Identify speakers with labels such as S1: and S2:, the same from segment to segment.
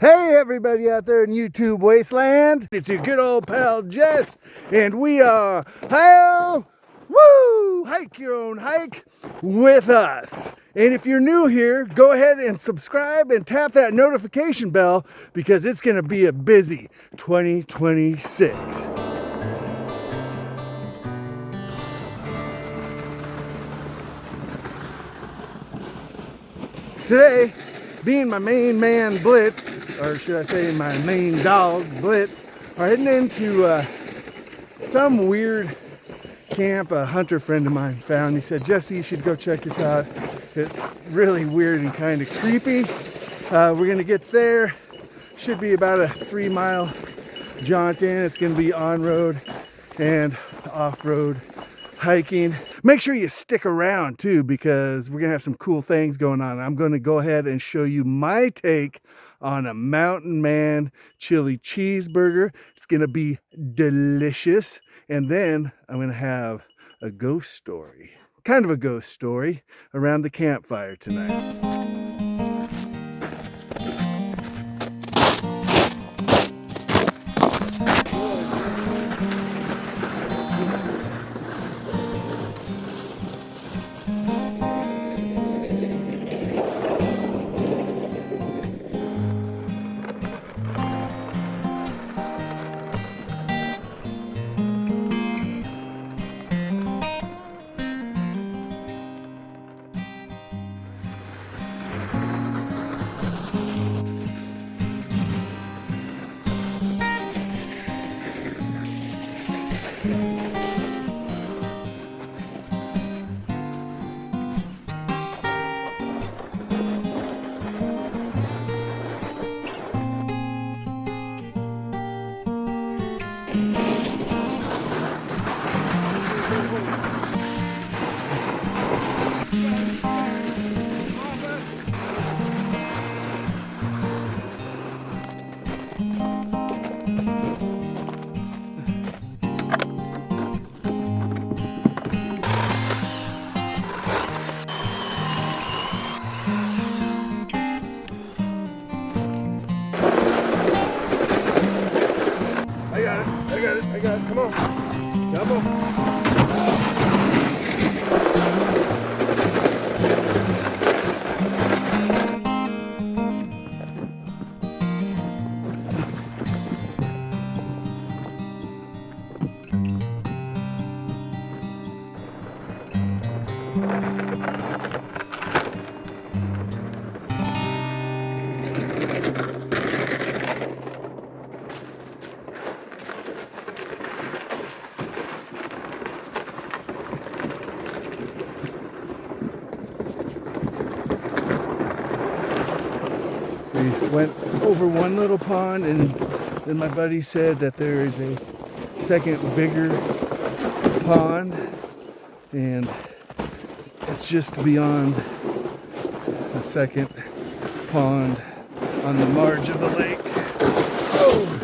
S1: Hey everybody out there in YouTube wasteland, it's your good old pal Jess, and we are HYOH-WU! Hike your own hike with us. And if you're new here, go ahead and subscribe and tap that notification bell because it's gonna be a busy 2026. Today, being my main man Blitz, or should I say my main dog Blitz, are heading into some weird camp a hunter friend of mine found. He said, Jesse, you should go check this out. It's really weird and kind of creepy. We're gonna get there. Should be about a 3-mile jaunt in. It's gonna be on-road and off-road hiking. Make sure you stick around too, because we're gonna have some cool things going on. I'm gonna go ahead and show you my take on a Mountain Man chili cheeseburger. It's gonna be delicious. And then I'm gonna have a ghost story, kind of a ghost story, around the campfire tonight. I got it. Come on. Jump on. We went over one little pond, and then my buddy said that there is a second bigger pond, and it's just beyond the second pond on the marge of the lake. Oh.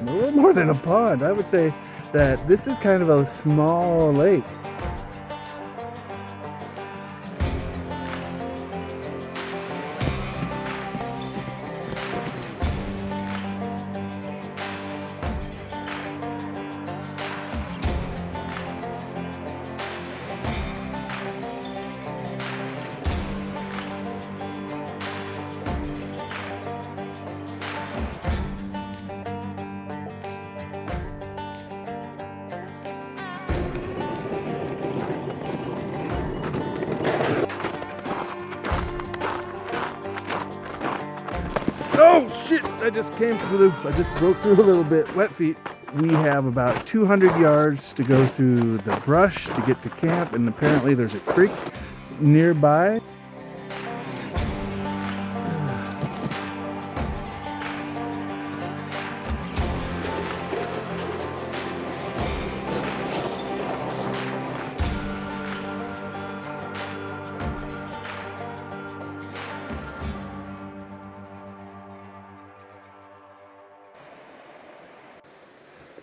S1: A little more than a pond. I would say that this is kind of a small lake. Oh shit, I just came through, I just broke through a little bit. Wet feet. We have about 200 yards to go through the brush to get to camp, and apparently there's a creek nearby.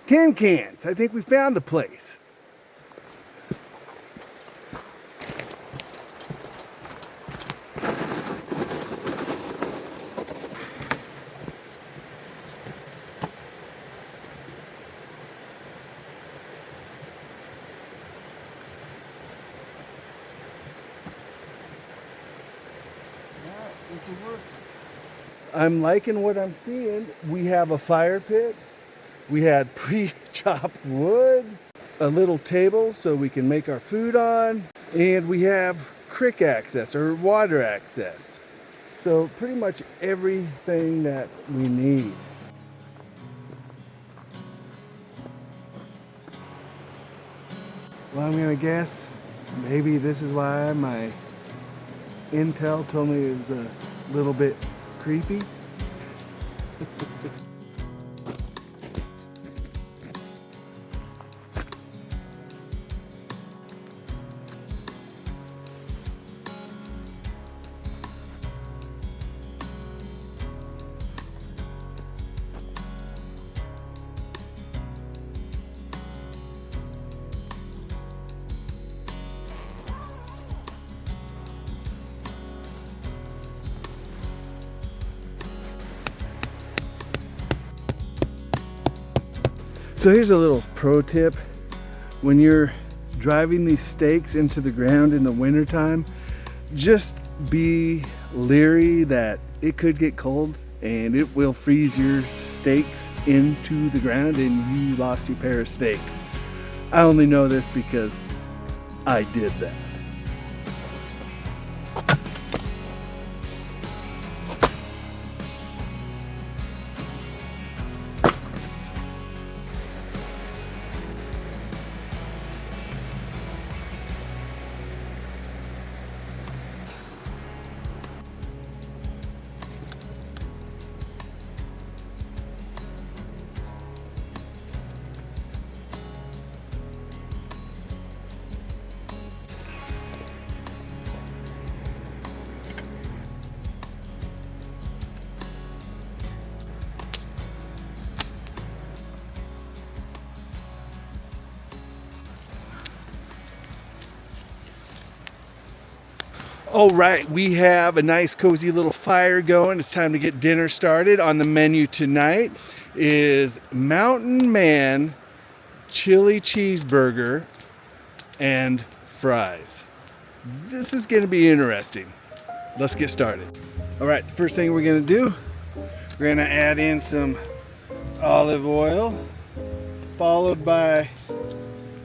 S1: tin cans. I think we found a place. I'm liking what I'm seeing. We have a fire pit. We had pre-chopped wood, a little table so we can make our food on, and we have creek access or water access. So pretty much everything that we need. Well, I'm gonna guess maybe this is why my intel told me it was a little bit creepy. So here's a little pro tip. When you're driving these stakes into the ground in the wintertime, just be leery that it could get cold and it will freeze your stakes into the ground and you lost your pair of stakes. I only know this because I did that. All right, we have a nice cozy little fire going. It's time to get dinner started. On the menu tonight is Mountain Man Chili Cheeseburger and fries. This is gonna be interesting. Let's get started. All right, the first thing we're gonna do, we're gonna add in some olive oil, followed by,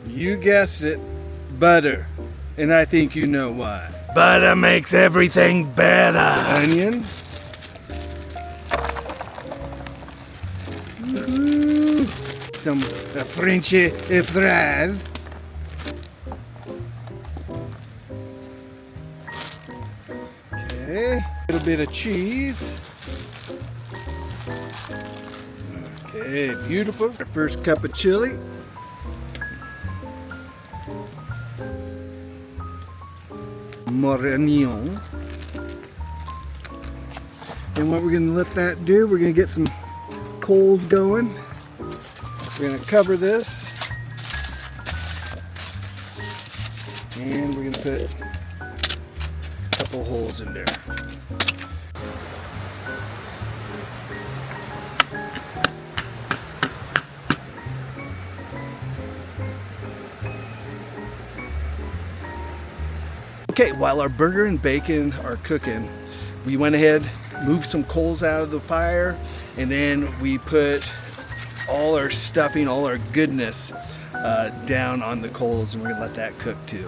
S1: you guessed it, butter. And I think you know why. Butter makes everything better. Onion. Some Frenchy fries. Okay, a little bit of cheese. Okay, beautiful. Our first cup of chili. More onion. And what we're going to let that do, we're going to get some coals going. We're going to cover this. And we're going to put a couple holes in there. Okay, while our burger and bacon are cooking, we went ahead, moved some coals out of the fire, and then we put all our stuffing, all our goodness down on the coals, and we're gonna let that cook too.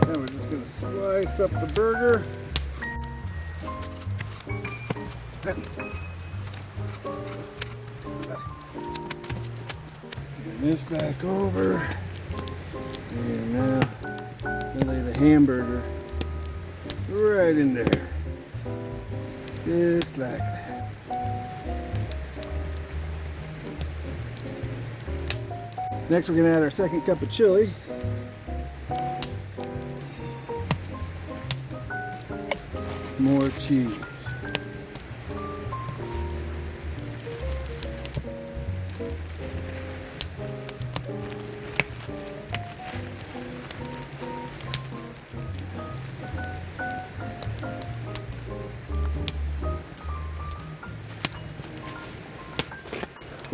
S1: Now we're just gonna slice up the burger. Bring this back over. And now we'll lay the hamburger right in there. Just like that. Next we're going to add our second cup of chili. More cheese.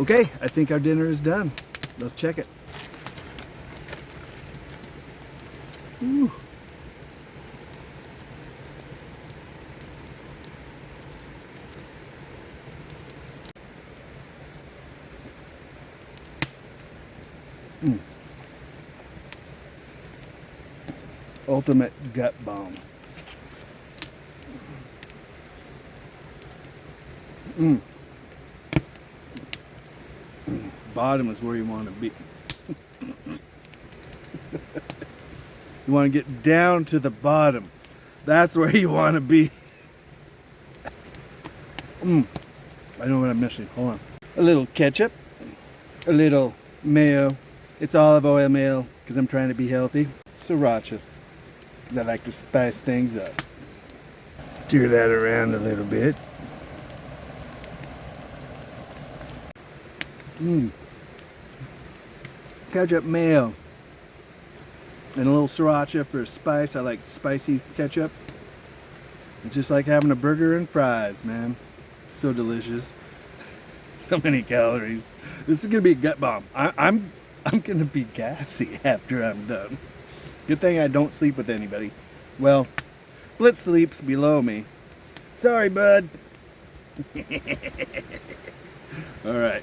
S1: Okay, I think our dinner is done. Let's check it. Ooh. Ultimate gut bomb. Bottom is where you want to be. You want to get down to the bottom. That's where you want to be. I know what I'm missing. Hold on. A little ketchup. A little mayo. It's olive oil mayo because I'm trying to be healthy. Sriracha because I like to spice things up. Stir that around a little bit. Ketchup mayo. And a little sriracha for spice. I like spicy ketchup. It's just like having a burger and fries, man. So delicious. So many calories. This is gonna be a gut bomb. I'm gonna be gassy after I'm done. Good thing I don't sleep with anybody. Well, Blitz sleeps below me. Sorry, bud. All right,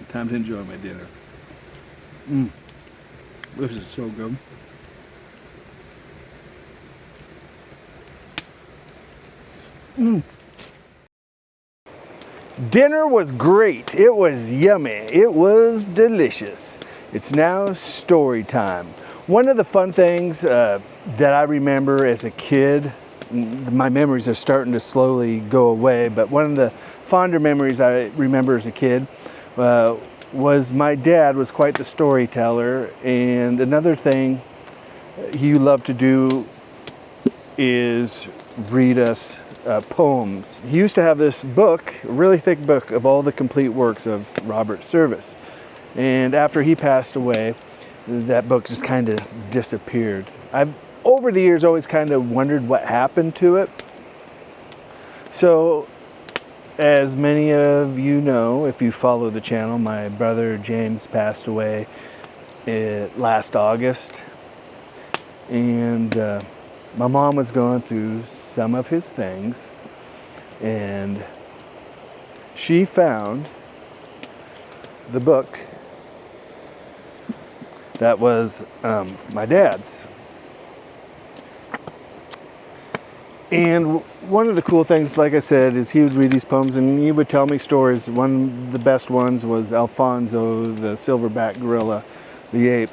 S1: time to enjoy my dinner. This is so good. Dinner was great. It was yummy. It was delicious. It's now story time. One of the fun things that I remember as a kid, my memories are starting to slowly go away, but one of the fonder memories I remember as a kid was my dad was quite the storyteller, and another thing he loved to do is read us poems. He used to have this book, a really thick book of all the complete works of Robert Service. And after he passed away, that book just kind of disappeared. I've, over the years, always kind of wondered what happened to it. So, as many of you know, if you follow the channel, my brother James passed away last August. And my mom was going through some of his things, and she found the book that was my dad's. And one of the cool things, like I said, is he would read these poems and he would tell me stories. One of the best ones was Alfonso, the silverback gorilla, the ape.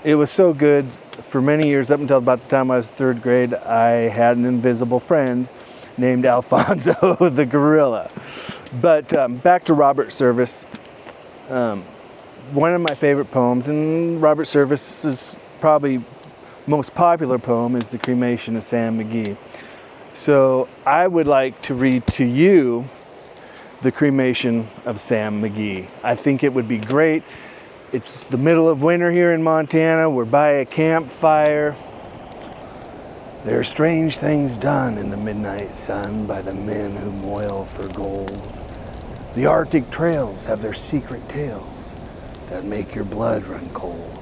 S1: It was so good. For many years, up until about the time I was third grade, I had an invisible friend named Alfonso the gorilla. But back to Robert Service. One of my favorite poems, and Robert Service's probably most popular poem, is The Cremation of Sam McGee. So I would like to read to you The Cremation of Sam McGee. I think it would be great. It's the middle of winter here in Montana. We're by a campfire. There are strange things done in the midnight sun by the men who moil for gold. The Arctic trails have their secret tales that make your blood run cold.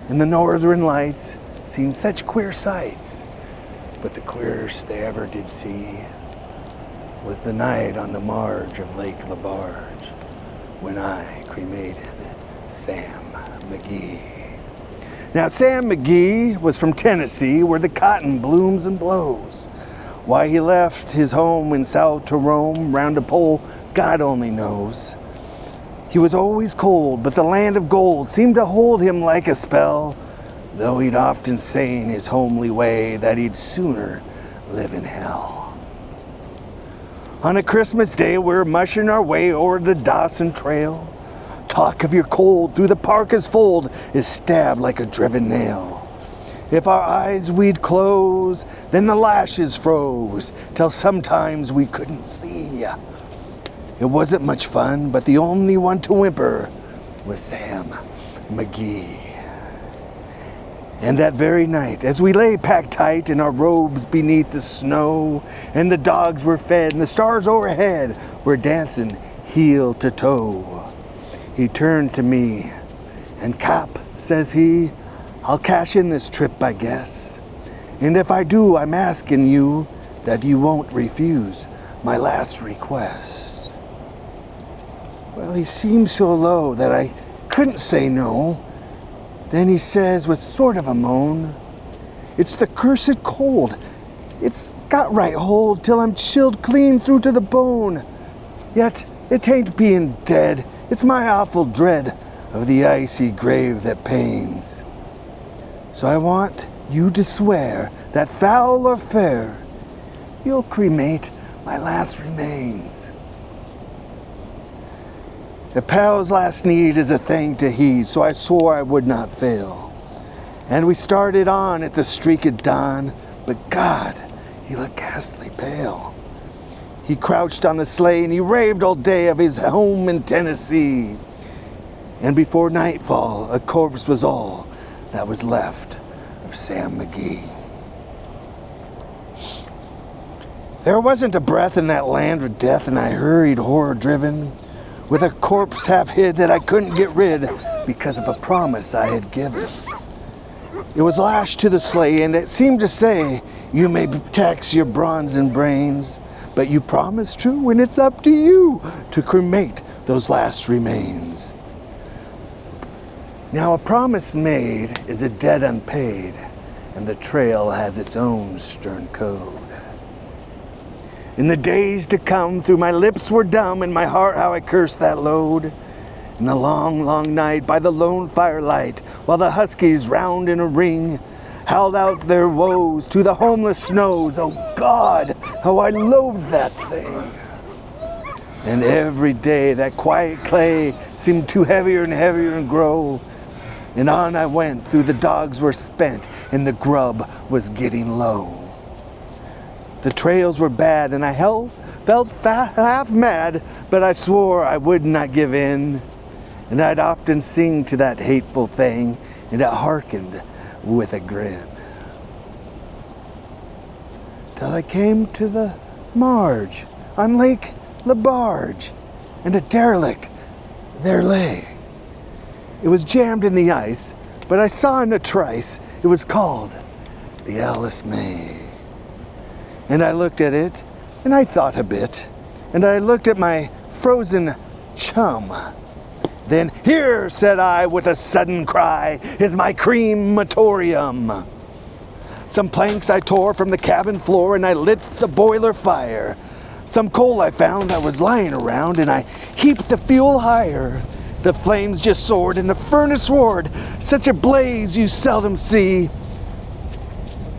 S1: And the northern lights seen such queer sights, but the queerest they ever did see was the night on the marge of Lake LaBarge when I cremated Sam McGee. Now, Sam McGee was from Tennessee, where the cotton blooms and blows. Why he left his home in South to roam round a pole, God only knows. He was always cold, but the land of gold seemed to hold him like a spell, though he'd often say in his homely way that he'd sooner live in hell. On a Christmas day, we're mushing our way o'er the Dawson Trail. Talk of your cold through the parka's fold is stabbed like a driven nail. If our eyes we'd close, then the lashes froze, till sometimes we couldn't see. It wasn't much fun, but the only one to whimper was Sam McGee. And that very night, as we lay packed tight in our robes beneath the snow, and the dogs were fed and the stars overhead were dancing heel to toe. He turned to me, and Cap, says he, I'll cash in this trip, I guess. And if I do, I'm asking you that you won't refuse my last request. Well, he seemed so low that I couldn't say no. Then he says with sort of a moan, it's the cursed cold. It's got right hold till I'm chilled clean through to the bone. Yet it ain't being dead, it's my awful dread of the icy grave that pains. So I want you to swear that foul or fair, you'll cremate my last remains. A pal's last need is a thing to heed, so I swore I would not fail. And we started on at the streak of dawn, but God, he looked ghastly pale. He crouched on the sleigh and he raved all day of his home in Tennessee. And before nightfall, a corpse was all that was left of Sam McGee. There wasn't a breath in that land of death, and I hurried horror-driven with a corpse half hid that I couldn't get rid because of a promise I had given. It was lashed to the sleigh, and it seemed to say, you may tax your bronze and brains, but you promise true, and it's up to you to cremate those last remains. Now a promise made is a debt unpaid, and the trail has its own stern code. In the days to come, through my lips were dumb, and my heart how I cursed that load. In the long, long night, by the lone firelight, while the huskies round in a ring howled out their woes to the homeless snows. Oh God, how I loathed that thing. And every day that quiet clay seemed too heavier and heavier and grow. And on I went, through the dogs were spent, and the grub was getting low. The trails were bad, and I felt half mad, but I swore I would not give in. And I'd often sing to that hateful thing, and it hearkened with a grin. Till I came to the marge on Lake LaBarge, and a derelict there lay. It was jammed in the ice, but I saw in a trice it was called the Alice May. And I looked at it, and I thought a bit, and I looked at my frozen chum. Then, here, said I with a sudden cry, is my crematorium. Some planks I tore from the cabin floor, and I lit the boiler fire. Some coal I found I was lying around, and I heaped the fuel higher. The flames just soared, and the furnace roared, such a blaze you seldom see.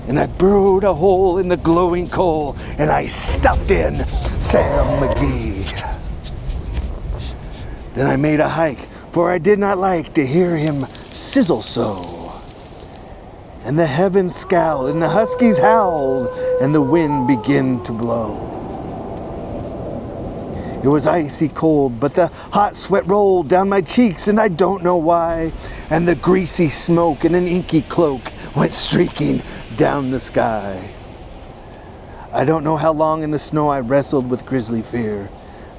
S1: And I burrowed a hole in the glowing coal, and I stuffed in Sam McGee. Then I made a hike, for I did not like to hear him sizzle so. And the heavens scowled, and the huskies howled, and the wind began to blow. It was icy cold, but the hot sweat rolled down my cheeks, and I don't know why. And the greasy smoke in an inky cloak went streaking down the sky. I don't know how long in the snow I wrestled with grisly fear,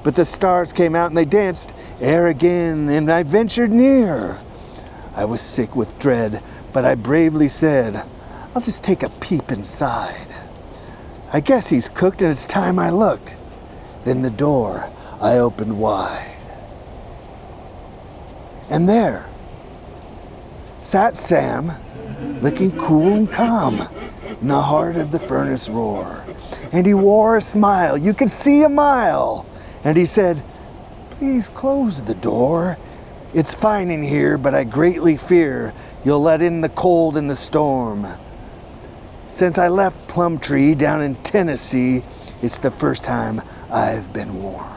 S1: but the stars came out and they danced ere again, and I ventured near. I was sick with dread, but I bravely said, I'll just take a peep inside. I guess he's cooked and it's time I looked. Then the door I opened wide. And there sat Sam, looking cool and calm in the heart of the furnace roar. And he wore a smile, you could see a mile. And he said, please close the door. It's fine in here, but I greatly fear you'll let in the cold and the storm. Since I left Plumtree down in Tennessee, it's the first time I've been warm.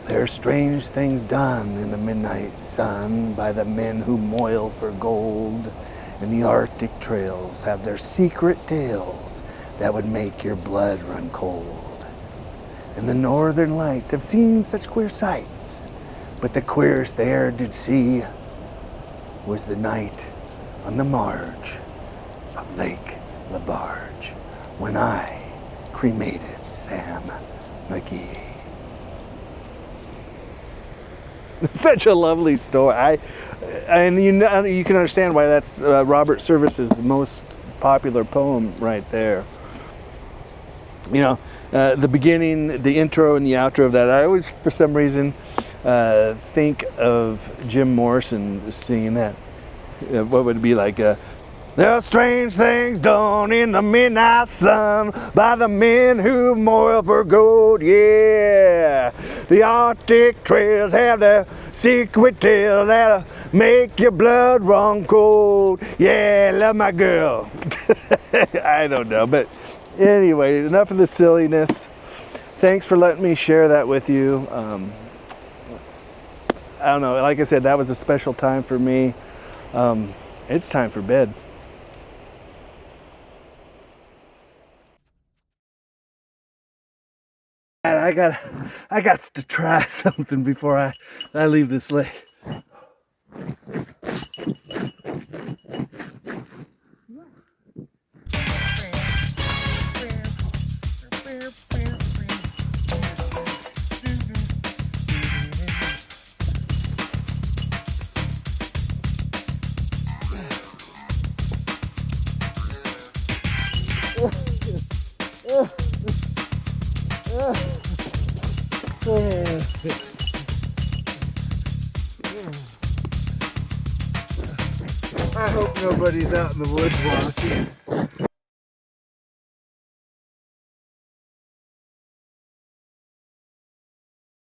S1: There are strange things done in the midnight sun by the men who moil for gold, and the Arctic trails have their secret tales that would make your blood run cold. And the northern lights have seen such queer sights, but the queerest they e'er did see was the night on the marge of Lake LaBarge when I cremated Sam McGee. Such a lovely story. And you know, you can understand why that's Robert Service's most popular poem right there. You know, the beginning, the intro, and the outro of that. I always, for some reason, think of Jim Morrison singing that. What would it be like? There are strange things done in the midnight sun by the men who moil for gold, yeah. The Arctic trails have their secret tale that'll make your blood run cold. Yeah, love my girl. I don't know, but anyway, enough of the silliness. Thanks for letting me share that with you. I don't know, like I said, that was a special time for me. It's time for bed. I got to try something before I leave this lake. I hope nobody's out in the woods watching.